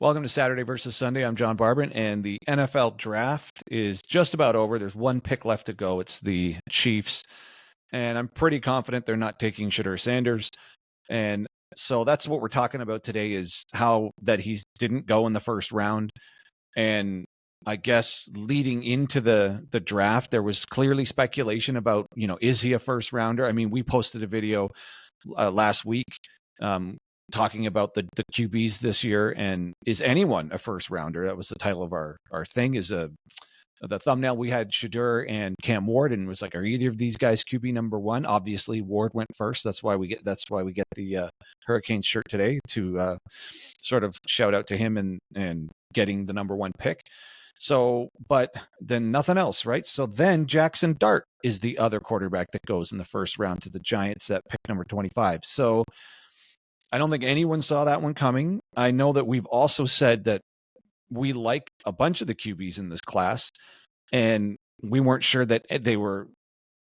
Welcome to Saturday versus Sunday. I'm John Barban, and the NFL draft is just about over. There's one pick left to go. It's the Chiefs, and I'm pretty confident they're not taking Shedeur Sanders. And so that's what we're talking about today, is how that he didn't go in the first round. And I guess leading into the draft, there was clearly speculation about, is he a first rounder? I mean, we posted a video last week talking about the QBs this year, and is anyone a first rounder? That was the title of our thing. The thumbnail we had Shedeur and Cam Ward, and was like, are either of these guys QB number one? Obviously, Ward went first. That's why we get the Hurricanes shirt today, to sort of shout out to him and getting the number one pick. So, but then nothing else, right? So then Jackson Dart is the other quarterback that goes in the first round to the Giants at pick number 25. So I don't think anyone saw that one coming. I know that we've also said that we like a bunch of the QBs in this class, and we weren't sure that they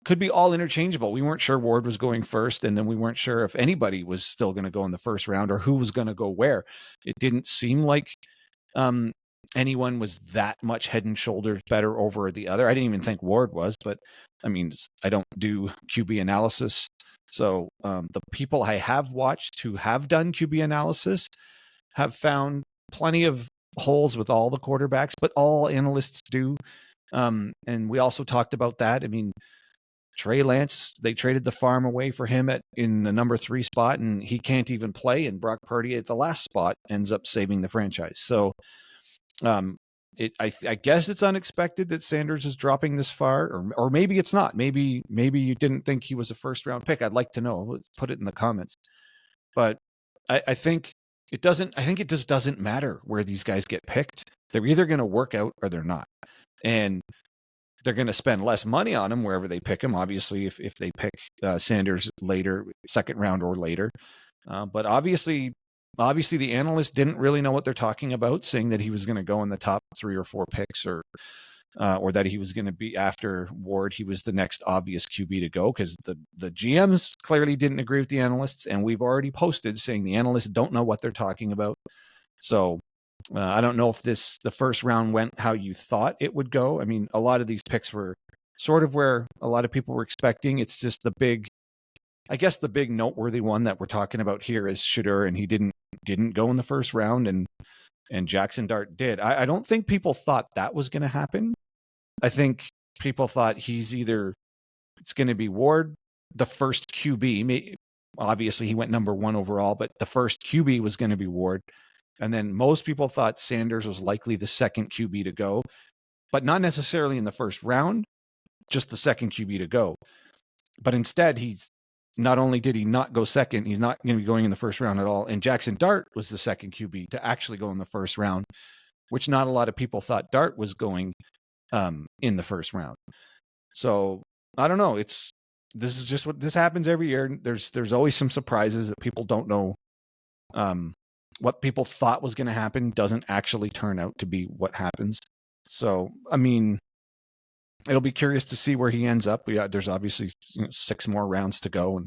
could be all interchangeable. We weren't sure Ward was going first, and then we weren't sure if anybody was still going to go in the first round or who was going to go where. It didn't seem like anyone was that much head and shoulders better over the other. I didn't even think Ward was, but I mean, I don't do QB analysis. So the people I have watched who have done QB analysis have found plenty of holes with all the quarterbacks, but all analysts do. And we also talked about that. I mean, Trey Lance, they traded the farm away for him in the number 3 spot, and he can't even play. And Brock Purdy at the last spot ends up saving the franchise. So I guess it's unexpected that Sanders is dropping this far, or maybe it's not. Maybe you didn't think he was a first round pick. I'd like to know. Put it in the comments. But I think it doesn't. I think it just doesn't matter where these guys get picked. They're either going to work out or they're not, and they're going to spend less money on him wherever they pick him. Obviously, if they pick Sanders later, second round or later, but obviously the analysts didn't really know what they're talking about, saying that he was going to go in the top 3 or 4 picks, or that he was going to be, after Ward, he was the next obvious QB to go, because the GMs clearly didn't agree with the analysts, and we've already posted saying the analysts don't know what they're talking about. So I don't know if the first round went how you thought it would go. I mean, a lot of these picks were sort of where a lot of people were expecting. It's just the big noteworthy one that we're talking about here is Shedeur, and he didn't go in the first round, and Jackson Dart did. I don't think people thought that was going to happen. I think people thought it's going to be Ward, the first QB. Obviously, he went number 1 overall, but the first QB was going to be Ward. And then most people thought Sanders was likely the second QB to go, but not necessarily in the first round, just the second QB to go. But instead, not only did he not go second, he's not going to be going in the first round at all. And Jackson Dart was the second QB to actually go in the first round, which not a lot of people thought Dart was going in the first round. So I don't know. This is just what this happens every year. There's always some surprises that people don't know. What people thought was going to happen doesn't actually turn out to be what happens. So, I mean, it'll be curious to see where he ends up. There's obviously 6 more rounds to go,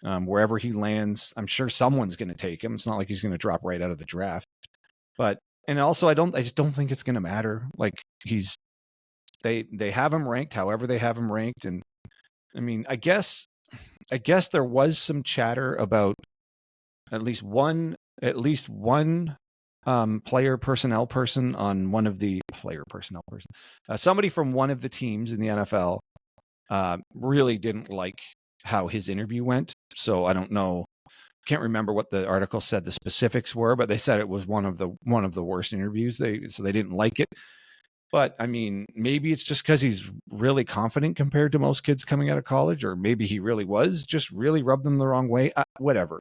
and wherever he lands, I'm sure someone's going to take him. It's not like he's going to drop right out of the draft. And also, I just don't think it's going to matter. Like, they have him ranked however they have him ranked, and I mean, I guess there was some chatter about at least one player personnel person on one of the somebody from one of the teams in the NFL really didn't like how his interview went. So I don't know, can't remember what the article said the specifics were, but they said it was one of the worst interviews. So they didn't like it. But I mean, maybe it's just because he's really confident compared to most kids coming out of college, or maybe he really was just really rubbed them the wrong way. Whatever.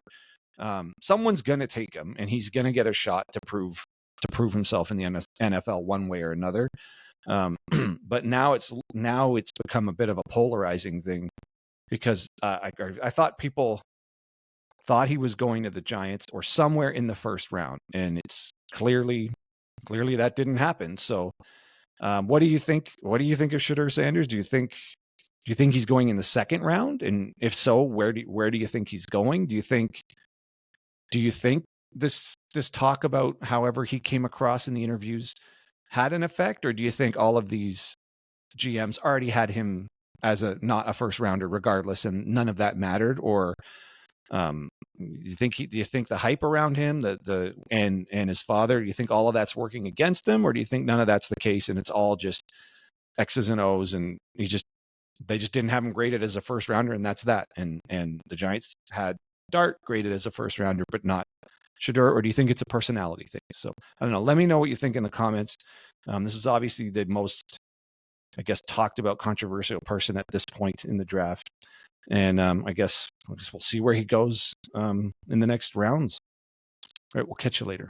Someone's going to take him, and he's going to get a shot to prove himself in the NFL one way or another. But now it's become a bit of a polarizing thing, because I thought people thought he was going to the Giants or somewhere in the first round, and it's clearly that didn't happen. So what do you think? What do you think of Shedeur Sanders? Do you think he's going in the second round? And if so, where do you think he's going? Do you think this talk about however he came across in the interviews had an effect, or do you think all of these GMs already had him as not a first rounder regardless, and none of that mattered? Or do you think the hype around him, and his father, do you think all of that's working against him, or do you think none of that's the case and it's all just X's and O's, and they just didn't have him graded as a first rounder, and that's that. And the Giants had Dart graded as a first rounder, but not Shedeur? Or do you think it's a personality thing? So I don't know. Let me know what you think in the comments. This is obviously the most, I guess, talked about controversial person at this point in the draft. And I guess we'll see where he goes in the next rounds. All right, we'll catch you later.